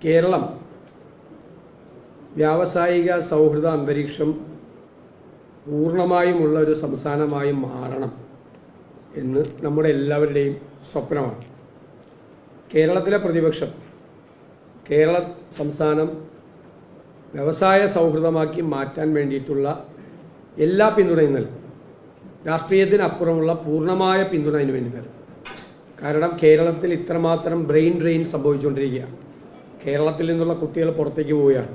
കേരളം വ്യാവസായിക സൗഹൃദ അന്തരീക്ഷം പൂർണ്ണമായുമുള്ള ഒരു സംസ്ഥാനമായി മാറണം എന്ന് നമ്മുടെ എല്ലാവരുടെയും സ്വപ്നമാണ്. കേരളത്തിലെ പ്രതിപക്ഷം കേരള സംസ്ഥാനം വ്യവസായ സൗഹൃദമാക്കി മാറ്റാൻ വേണ്ടിയിട്ടുള്ള എല്ലാ പിന്തുണയും നൽകും. രാഷ്ട്രീയത്തിനപ്പുറമുള്ള പൂർണ്ണമായ പിന്തുണ അതിന് വേണ്ടി നൽകും. കാരണം കേരളത്തിൽ ഇത്രമാത്രം ബ്രെയിൻ ഡ്രെയിൻ സംഭവിച്ചുകൊണ്ടിരിക്കുകയാണ്. കേരളത്തിൽ നിന്നുള്ള കുട്ടികൾ പുറത്തേക്ക് പോവുകയാണ്.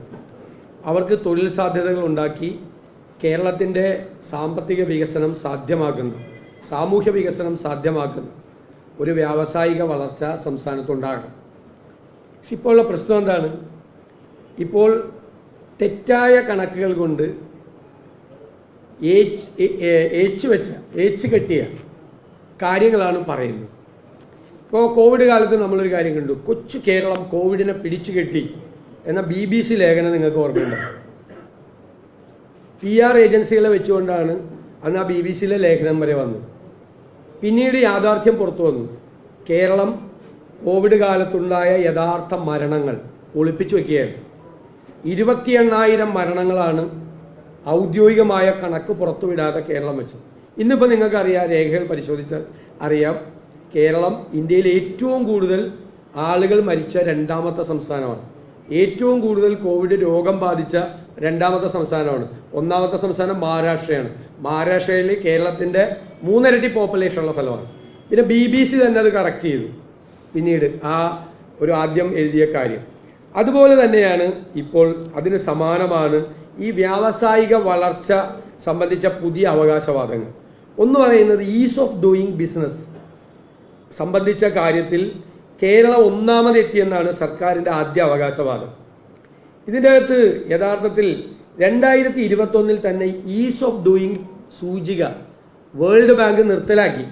അവർക്ക് തൊഴിൽ സാധ്യതകൾ ഉണ്ടാക്കി കേരളത്തിൻ്റെ സാമ്പത്തിക വികസനം സാധ്യമാക്കുന്ന, സാമൂഹ്യ വികസനം സാധ്യമാക്കുന്ന ഒരു വ്യാവസായിക വളർച്ച സംസ്ഥാനത്തുണ്ടാകണം. പക്ഷെ ഇപ്പോഴുള്ള പ്രശ്നം എന്താണ്? ഇപ്പോൾ തെറ്റായ കണക്കുകൾ കൊണ്ട് ഏച്ച് കെട്ടിയ കാര്യങ്ങളാണ് പറയുന്നത്. ഇപ്പോൾ കോവിഡ് കാലത്ത് നമ്മളൊരു കാര്യം കണ്ടു. കൊച്ചു കേരളം കോവിഡിനെ പിടിച്ചു കെട്ടി എന്ന BBC ലേഖനം നിങ്ങൾക്ക് ഓർമ്മയുണ്ട്. PR ഏജൻസികളെ വെച്ചുകൊണ്ടാണ് അന്ന് ആ BBC ലേഖനം വരെ വന്നത്. പിന്നീട് യാഥാർത്ഥ്യം പുറത്തു വന്നു. കേരളം കോവിഡ് കാലത്തുണ്ടായ യഥാർത്ഥ മരണങ്ങൾ ഒളിപ്പിച്ചു വയ്ക്കുകയാണ്. 28,000 മരണങ്ങളാണ് ഔദ്യോഗികമായ കണക്ക് പുറത്തുവിടാതെ കേരളം വെച്ചത്. ഇന്നിപ്പോൾ നിങ്ങൾക്കറിയാം, രേഖകൾ പരിശോധിച്ചാൽ അറിയാം, കേരളം ഇന്ത്യയിൽ ഏറ്റവും കൂടുതൽ ആളുകൾ മരിച്ച 2ാമത്തെ സംസ്ഥാനമാണ്. ഏറ്റവും കൂടുതൽ കോവിഡ് രോഗം ബാധിച്ച 2ാമത്തെ സംസ്ഥാനമാണ്. 1ാമത്തെ സംസ്ഥാനം മഹാരാഷ്ട്രയാണ്. മഹാരാഷ്ട്രയിൽ കേരളത്തിൻ്റെ 3 ഇരട്ടി പോപ്പുലേഷൻ ഉള്ള സ്ഥലമാണ്. പിന്നെ BBC തന്നെ അത് കറക്റ്റ് ചെയ്തു പിന്നീട് ആ ഒരു ആദ്യം എഴുതിയ കാര്യം. അതുപോലെ തന്നെയാണ് ഇപ്പോൾ അതിന് സമാനമാണ് ഈ വ്യാവസായിക വളർച്ച സംബന്ധിച്ച പുതിയ അവകാശവാദങ്ങൾ. ഒന്ന് പറയുന്നത് ഈസ് ഓഫ് ഡൂയിങ് ബിസിനസ് സംബന്ധിച്ച കാര്യത്തിൽ കേരളം 1ാമതെത്തിയെന്നാണ് സർക്കാരിൻ്റെ ആദ്യ അവകാശവാദം. ഇതിൻ്റെ അകത്ത് യഥാർത്ഥത്തിൽ 2021 തന്നെ ഈസ് ഓഫ് ഡൂയിങ് സൂചിക വേൾഡ് ബാങ്ക് നിർത്തലാക്കി.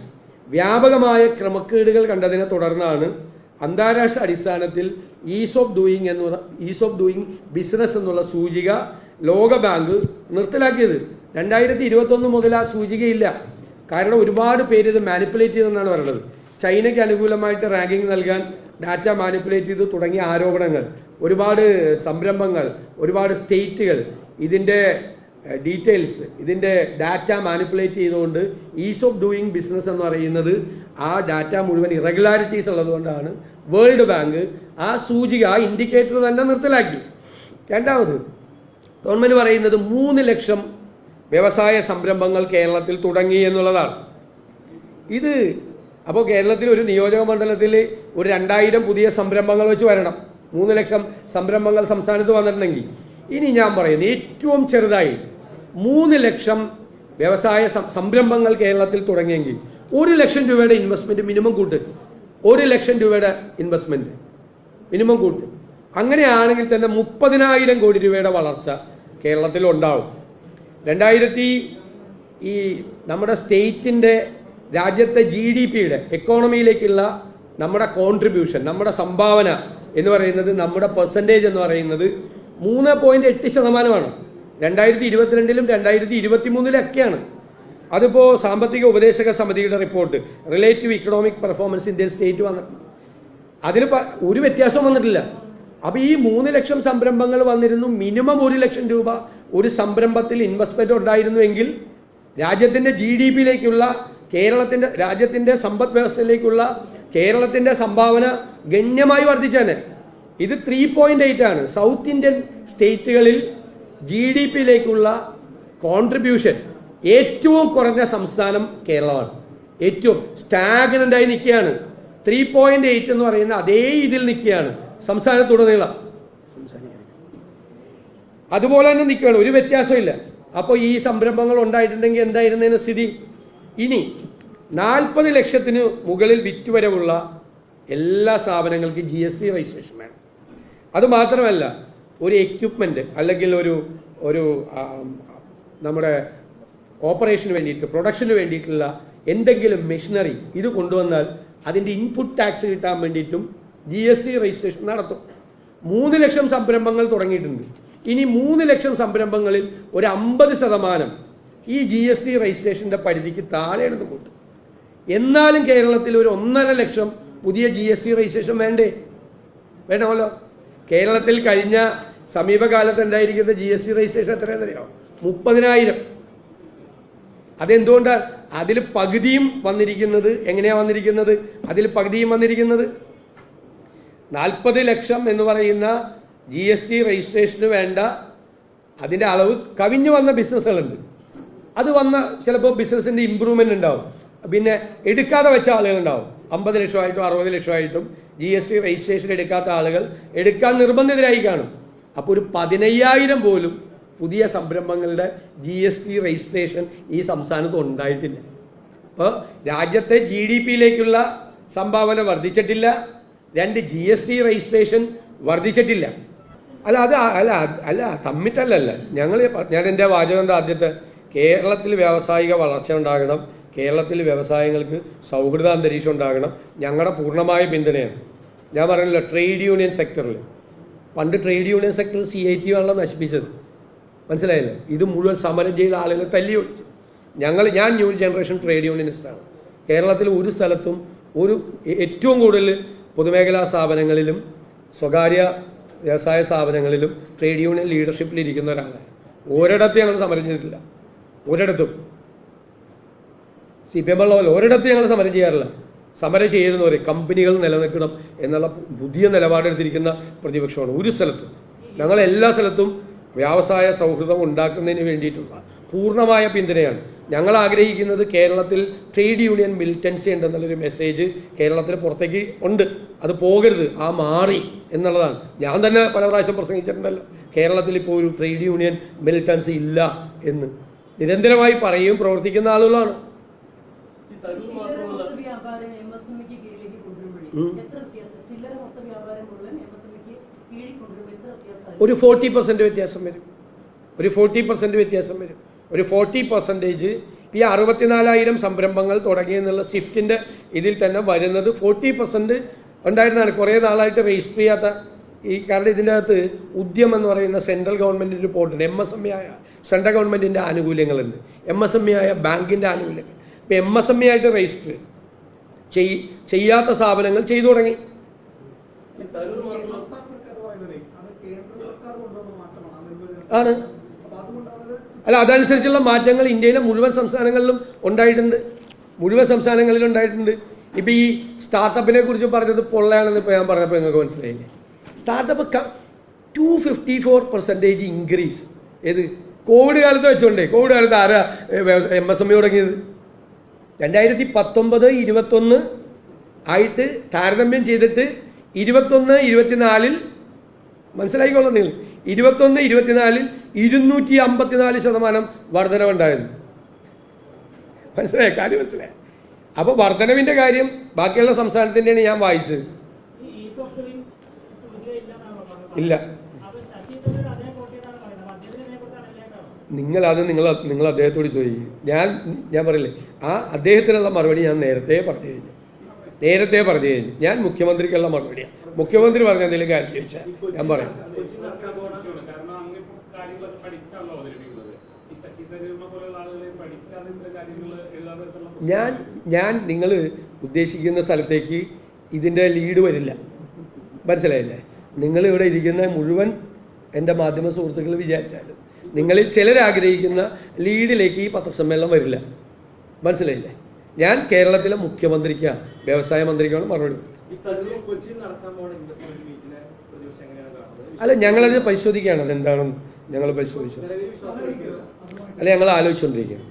വ്യാപകമായ ക്രമക്കേടുകൾ കണ്ടതിനെ തുടർന്നാണ് അന്താരാഷ്ട്ര അടിസ്ഥാനത്തിൽ ഈസ് ഓഫ് ഡൂയിങ് ബിസിനസ് എന്നുള്ള സൂചിക ലോക ബാങ്ക് നിർത്തലാക്കിയത്. 2021 മുതൽ ആ സൂചികയില്ല. കാരണം ഒരുപാട് പേര് ഇത് മാനിപ്പുലേറ്റ് ചെയ്തെന്നാണ് പറയുന്നത്. ചൈനയ്ക്ക് അനുകൂലമായിട്ട് റാങ്കിങ് നൽകാൻ ഡാറ്റ മാനിപ്പുലേറ്റ് ചെയ്തു തുടങ്ങിയ ആരോപണങ്ങൾ, ഒരുപാട് സംരംഭങ്ങൾ, ഒരുപാട് സ്റ്റേറ്റുകൾ ഇതിൻ്റെ ഡീറ്റെയിൽസ്, ഇതിൻ്റെ ഡാറ്റ മാനിപ്പുലേറ്റ് ചെയ്തുകൊണ്ട് ഈസ് ഓഫ് ഡൂയിങ് ബിസിനസ് എന്ന് പറയുന്നത് ആ ഡാറ്റ മുഴുവൻ ഇറഗുലാരിറ്റീസ് ഉള്ളതുകൊണ്ടാണ് വേൾഡ് ബാങ്ക് ആ സൂചിക, ആ ഇൻഡിക്കേറ്റർ തന്നെ നിർത്തലാക്കി. രണ്ടാമത് ഗവൺമെന്റ് പറയുന്നത് 3 ലക്ഷം വ്യവസായ സംരംഭങ്ങൾ കേരളത്തിൽ തുടങ്ങി എന്നുള്ളതാണ്. ഇത് അപ്പോൾ കേരളത്തിൽ ഒരു നിയോജക മണ്ഡലത്തിൽ ഒരു 2000 പുതിയ സംരംഭങ്ങൾ വെച്ച് വരണം. 3 ലക്ഷം സംരംഭങ്ങൾ സംസ്ഥാനത്ത് വന്നിട്ടുണ്ടെങ്കിൽ, ഇനി ഞാൻ പറയുന്നത് ഏറ്റവും ചെറുതായി 3 ലക്ഷം വ്യവസായ സംരംഭങ്ങൾ കേരളത്തിൽ തുടങ്ങിയെങ്കിൽ 1 ലക്ഷം രൂപയുടെ ഇൻവെസ്റ്റ്മെന്റ് മിനിമം കൂട്ട്. 1 ലക്ഷം രൂപയുടെ ഇൻവെസ്റ്റ്മെന്റ് മിനിമം കൂട്ട്. അങ്ങനെയാണെങ്കിൽ തന്നെ 30,000 കോടി രൂപയുടെ വളർച്ച കേരളത്തിൽ ഉണ്ടാവും. നമ്മുടെ സ്റ്റേറ്റിന്റെ, രാജ്യത്തെ GDPയുടെ എക്കോണമിയിലേക്കുള്ള നമ്മുടെ കോൺട്രിബ്യൂഷൻ, നമ്മുടെ സംഭാവന എന്ന് പറയുന്നത്, നമ്മുടെ പെർസെൻറ്റേജ് എന്ന് പറയുന്നത് 3.8%. 2022 2023 അതിപ്പോൾ സാമ്പത്തിക ഉപദേശക സമിതിയുടെ report relative economic performance Indian state വന്നിട്ടുണ്ട്. അതിൽ ഒരു വ്യത്യാസം വന്നിട്ടില്ല. അപ്പോൾ ഈ 3 ലക്ഷം സംരംഭങ്ങൾ വന്നിരുന്നു. മിനിമം 1 ലക്ഷം രൂപ ഒരു സംരംഭത്തിൽ ഇൻവെസ്റ്റ്മെന്റ് ഉണ്ടായിരുന്നുവെങ്കിൽ രാജ്യത്തിന്റെ GDPയിലേക്കുള്ള രാജ്യത്തിന്റെ സമ്പദ് വ്യവസ്ഥയിലേക്കുള്ള കേരളത്തിന്റെ സംഭാവന ഗണ്യമായി വർദ്ധിച്ചാണ്. ഇത് 3.8 ആണ്. സൗത്ത് ഇന്ത്യൻ സ്റ്റേറ്റുകളിൽ GDPയിലേക്കുള്ള കോൺട്രിബ്യൂഷൻ ഏറ്റവും കുറഞ്ഞ സംസ്ഥാനം കേരളമാണ്. ഏറ്റവും സ്റ്റാഗ്നന്റായി നിൽക്കുകയാണ്. 3.8 എന്ന് പറയുന്ന അതേ ഇതിൽ നിൽക്കുകയാണ് സംസ്ഥാനത്തുടനീളം. അതുപോലെ തന്നെ നിൽക്കുകയാണ്, ഒരു വ്യത്യാസമില്ല. അപ്പോൾ ഈ സംരംഭങ്ങൾ ഉണ്ടായിട്ടുണ്ടെങ്കിൽ എന്തായിരുന്നതിന് സ്ഥിതി? ഇനി 40 ലക്ഷത്തിന് മുകളിൽ വിറ്റുവരവുള്ള എല്ലാ സ്ഥാപനങ്ങൾക്കും GST രജിസ്ട്രേഷൻ വേണം. അതുമാത്രമല്ല, ഒരു എക്യുപ്മെന്റ് അല്ലെങ്കിൽ ഒരു നമ്മുടെ ഓപ്പറേഷന് വേണ്ടിയിട്ട്, പ്രൊഡക്ഷന് വേണ്ടിയിട്ടുള്ള എന്തെങ്കിലും മെഷീനറി ഇത് കൊണ്ടുവന്നാൽ അതിൻ്റെ ഇൻപുട്ട് ടാക്സ് കിട്ടാൻ വേണ്ടിയിട്ടും GST രജിസ്ട്രേഷൻ നടത്തും. 3 ലക്ഷം സംരംഭങ്ങൾ തുടങ്ങിയിട്ടുണ്ട്. ഇനി 3 ലക്ഷം സംരംഭങ്ങളിൽ ഒരു 50% ഈ GST രജിസ്ട്രേഷന്റെ പരിധിക്ക് താഴെയാണ് കൂട്ടും. എന്നാലും കേരളത്തിൽ ഒരു 1.5 ലക്ഷം പുതിയ GST രജിസ്ട്രേഷൻ വേണ്ടേ? വേണമല്ലോ. കേരളത്തിൽ കഴിഞ്ഞ സമീപകാലത്ത് ഉണ്ടായിരിക്കുന്ന GST രജിസ്ട്രേഷൻ എത്രയാണെന്നറിയോ? 30,000. അതെന്തുകൊണ്ടാണ്? അതിൽ പകുതിയും വന്നിരിക്കുന്നത് എങ്ങനെയാ വന്നിരിക്കുന്നത്? അതിൽ പകുതിയും വന്നിരിക്കുന്നത് 40 ലക്ഷം എന്ന് പറയുന്ന GST രജിസ്ട്രേഷന് വേണ്ട അതിൻ്റെ അളവ് കവിഞ്ഞു വന്ന ബിസിനസ്സുകളുണ്ട്. അത് വന്ന ചിലപ്പോൾ ബിസിനസിന്റെ ഇമ്പ്രൂവ്മെന്റ് ഉണ്ടാവും. പിന്നെ എടുക്കാതെ വെച്ച ആളുകളുണ്ടാവും. 50 ലക്ഷമായിട്ടും 60 ലക്ഷമായിട്ടും GST രജിസ്ട്രേഷൻ എടുക്കാത്ത ആളുകൾ എടുക്കാൻ നിർബന്ധിതരായി കാണും. അപ്പോൾ ഒരു 15,000 പോലും പുതിയ സംരംഭങ്ങളുടെ GST രജിസ്ട്രേഷൻ ഈ സംസ്ഥാനത്ത് ഉണ്ടായിട്ടില്ല. അപ്പോൾ രാജ്യത്തെ GDP-യിലേക്കുള്ള സംഭാവന വർദ്ധിച്ചിട്ടില്ല. 2 GST രജിസ്ട്രേഷൻ വർദ്ധിച്ചിട്ടില്ല. അല്ല തമ്മിട്ടല്ലല്ല. ഞാൻ എൻ്റെ വാചകം എന്താ? ആദ്യത്തെ കേരളത്തിൽ വ്യാവസായിക വളർച്ച ഉണ്ടാകണം, കേരളത്തിൽ വ്യവസായങ്ങൾക്ക് സൗഹൃദ അന്തരീക്ഷം ഉണ്ടാകണം. ഞങ്ങളുടെ പൂർണ്ണമായ പിന്തുണയാണ്. ഞാൻ പറഞ്ഞല്ലോ, ട്രേഡ് യൂണിയൻ സെക്ടറിൽ പണ്ട് ട്രേഡ് യൂണിയൻ സെക്ടർ CIT ആണല്ലോ നശിപ്പിച്ചത്. മനസ്സിലായില്ലേ? ഇത് മുഴുവൻ സമരം ചെയ്ത ആളുകളെ തല്ലി ഒടിച്ചു. ഞാൻ ന്യൂ ജനറേഷൻ ട്രേഡ് യൂണിയനിസ്റ്റാണ്. കേരളത്തിൽ ഒരു സ്ഥലത്തും ഏറ്റവും കൂടുതൽ പൊതുമേഖലാ സ്ഥാപനങ്ങളിലും സ്വകാര്യ വ്യവസായ സ്ഥാപനങ്ങളിലും ട്രേഡ് യൂണിയൻ ലീഡർഷിപ്പിൽ ഇരിക്കുന്ന ഒരാളാണ്. ഒരിടത്തും ഞങ്ങൾ സമരം ചെയ്തിട്ടില്ല. ഒരിടത്തും CPM ഒരിടത്തും ഞങ്ങൾ സമരം ചെയ്യാറില്ല. സമരം ചെയ്യുന്നവരെ കമ്പനികൾ നിലനിൽക്കണം എന്നുള്ള പുതിയ നിലപാടെടുത്തിരിക്കുന്ന പ്രതിപക്ഷമാണ്. ഒരു സ്ഥലത്തും ഞങ്ങൾ എല്ലാ സ്ഥലത്തും വ്യവസായ സൗഹൃദം ഉണ്ടാക്കുന്നതിന് വേണ്ടിയിട്ടുള്ള പൂർണ്ണമായ പിന്തുണയാണ്. ഞങ്ങൾ ആഗ്രഹിക്കുന്നത് കേരളത്തിൽ ട്രേഡ് യൂണിയൻ മിലിറ്റൻസി ഉണ്ടെന്നുള്ളൊരു മെസ്സേജ് കേരളത്തിന് പുറത്തേക്ക് ഉണ്ട്. അത് പോകരുത്, മാറി എന്നുള്ളതാണ്. ഞാൻ തന്നെ പല പ്രാവശ്യം പ്രസംഗിച്ചിട്ടുണ്ടല്ലോ, കേരളത്തിൽ ഇപ്പോൾ ഒരു ട്രേഡ് യൂണിയൻ മിലിറ്റൻസി ഇല്ല എന്ന് നിരന്തരമായി പറയുകയും പ്രവർത്തിക്കുന്ന ആളുകളാണ്. ഒരു 40% വ്യത്യാസം വരും. ഒരു 40% ഒരു 40% ഈ 64,000 സംരംഭങ്ങൾ തുടങ്ങിയെന്നുള്ള ഷിഫ്റ്റിന്റെ ഇതിൽ തന്നെ വരുന്നത് 40% ഉണ്ടായിരുന്നതാണ്. കുറേ നാളായിട്ട് രജിസ്റ്റർ ചെയ്യാത്ത കാരണം ഇതിൻ്റെ അകത്ത് ഉദ്യം എന്ന് പറയുന്ന സെൻട്രൽ ഗവൺമെന്റിന്റെ റിപ്പോർട്ടുണ്ട്. MSME ആയ സെൻട്രൽ ഗവൺമെന്റിന്റെ ആനുകൂല്യങ്ങളുണ്ട്, MSME ആയ ബാങ്കിന്റെ ആനുകൂല്യങ്ങൾ. ഇപ്പം MSME ആയിട്ട് രജിസ്റ്റർ ചെയ്യാത്ത സ്ഥാപനങ്ങൾ ചെയ്തു തുടങ്ങി. ആണ്. അല്ല, അതനുസരിച്ചുള്ള മാറ്റങ്ങൾ ഇന്ത്യയിലെ മുഴുവൻ സംസ്ഥാനങ്ങളിലും ഉണ്ടായിട്ടുണ്ട്. ഇപ്പം ഈ സ്റ്റാർട്ടപ്പിനെ കുറിച്ച് പറഞ്ഞത് പൊള്ളയാണെന്ന് ഇപ്പോൾ ഞാൻ പറഞ്ഞപ്പോൾ നിങ്ങൾക്ക് മനസ്സിലായില്ലേ? Startup 254% increase. ഏത് കോവിഡ് കാലത്ത് വെച്ചോണ്ടേ? കോവിഡ് കാലത്ത് ആരാ MSME തുടങ്ങിയത്? 2019-21 ആയിട്ട് താരതമ്യം ചെയ്തിട്ട് 21-24 മനസ്സിലായിക്കോളാം നിങ്ങൾ. 21-24 254% വർധനവുണ്ടായിരുന്നു. മനസ്സിലായ കാര്യം? മനസ്സിലായി? അപ്പോൾ വർധനവിന്റെ കാര്യം ബാക്കിയുള്ള സംസ്ഥാനത്തിൻ്റെയാണ് ഞാൻ വായിച്ചത്. ഇല്ല, നിങ്ങൾ അദ്ദേഹത്തോട് ചോദിക്കും. ഞാൻ പറയില്ലേ, അദ്ദേഹത്തിനുള്ള മറുപടി ഞാൻ നേരത്തെ പറഞ്ഞു കഴിഞ്ഞു. ഞാൻ മുഖ്യമന്ത്രിക്കുള്ള മറുപടിയാണ്. മുഖ്യമന്ത്രി പറഞ്ഞ എന്തെങ്കിലും കാര്യം ചോദിച്ചാൽ ഞാൻ പറയാം. ഞാൻ നിങ്ങൾ ഉദ്ദേശിക്കുന്ന സ്ഥലത്തേക്ക് ഇതിൻ്റെ ലീഡ് വരില്ല. മനസ്സിലായില്ലേ? നിങ്ങൾ ഇവിടെ ഇരിക്കുന്ന മുഴുവൻ എൻ്റെ മാധ്യമ സുഹൃത്തുക്കൾ വിചാരിച്ചാലും നിങ്ങളിൽ ചിലരാഗ്രഹിക്കുന്ന ലീഡിലേക്ക് ഈ പത്രസമ്മേളനം വരില്ല. മനസ്സിലായില്ലേ? ഞാൻ കേരളത്തിലെ മുഖ്യമന്ത്രിക്ക് വ്യവസായ മന്ത്രിക്കാണ് മറുപടി. അല്ല, ഞങ്ങളത് പരിശോധിക്കുകയാണ്. അതെന്താണെന്ന് ഞങ്ങൾ പരിശോധിച്ചു. അല്ല, ഞങ്ങൾ ആലോചിച്ചുകൊണ്ടിരിക്കുകയാണ്.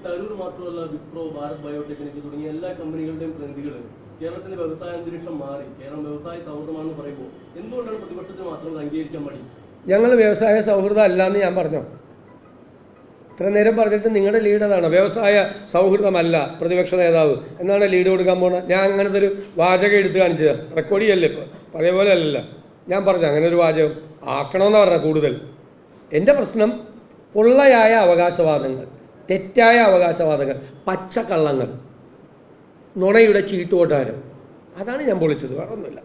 തരൂർ മാത്രമല്ല, വിപ്രോ, ഭാരത് ബയോടെക്നിക് തുടങ്ങിയ എല്ലാ കമ്പനികളുടെയും പ്രതിനിധികൾ കേരളത്തിന്റെ വ്യവസായ അന്തരീക്ഷം മാറി, കേരളം വ്യവസായ സൗഹൃദമാണെന്ന് പറയുമ്പോൾ എന്തുകൊണ്ടാണ് പ്രതിപക്ഷത്തിന് മാത്രം അംഗീകരിക്കാൻ മടി? ഞങ്ങൾ വ്യവസായ സൗഹൃദം അല്ലാന്ന് ഞാൻ പറഞ്ഞോ? ഇത്ര നേരം പറഞ്ഞിട്ട് നിങ്ങളുടെ ലീഡ് അതാണ്. വ്യവസായ സൗഹൃദമല്ല പ്രതിപക്ഷ നേതാവ് എന്നാണ് ലീഡ് കൊടുക്കാൻ പോണത്. ഞാൻ അങ്ങനത്തെ ഒരു വാചകം എടുത്ത് കാണിച്ചത് റെക്കോർഡ് ചെയ്യല്ലേ? ഇപ്പോൾ പഴയ പോലെ അല്ലല്ല. ഞാൻ പറഞ്ഞു അങ്ങനെ ഒരു വാചകം ആക്കണമെന്ന് പറഞ്ഞ കൂടുതൽ. എൻ്റെ പ്രശ്നം പൊള്ളയായ അവകാശവാദങ്ങൾ, തെറ്റായ അവകാശവാദങ്ങൾ, പച്ചക്കള്ളങ്ങൾ, നുണയുടെ ചീട്ടുകൊട്ടാരം, അതാണ് ഞാൻ പൊളിച്ചത്. വേറൊന്നുമില്ല.